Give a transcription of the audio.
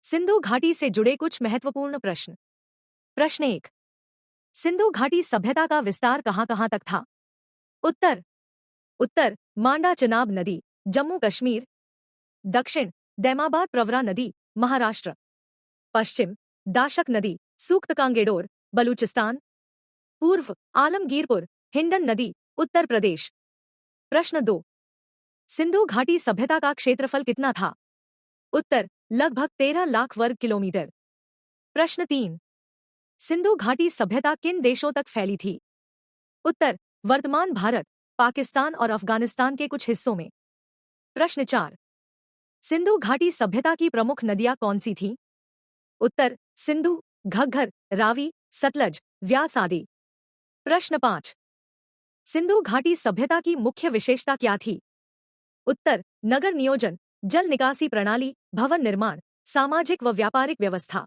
सिंधु घाटी से जुड़े कुछ महत्वपूर्ण प्रश्न। प्रश्न 1। सिंधु घाटी सभ्यता का विस्तार कहां तक था? उत्तर। उत्तर मांडा चिनाब नदी, जम्मू कश्मीर। दक्षिण दैमाबाद प्रवरा नदी, महाराष्ट्र। पश्चिम दाशक नदी, सूक्तकांगेडोर, बलूचिस्तान। पूर्व आलमगीरपुर, हिंडन नदी, उत्तर प्रदेश। प्रश्न 2। सिंधु घाटी सभ्यता का क्षेत्रफल कितना था? उत्तर लगभग 13 लाख वर्ग किलोमीटर। प्रश्न 3। सिंधु घाटी सभ्यता किन देशों तक फैली थी? उत्तर वर्तमान भारत, पाकिस्तान और अफगानिस्तान के कुछ हिस्सों में। प्रश्न 4। सिंधु घाटी सभ्यता की प्रमुख नदियां कौन सी थीं? उत्तर सिंधु, घग्गर, रावी, सतलज, व्यास आदि। प्रश्न 5। सिंधु घाटी सभ्यता की मुख्य विशेषता क्या थी? उत्तर नगर नियोजन, जल निकासी प्रणाली, भवन निर्माण, सामाजिक व व्यापारिक व्यवस्था।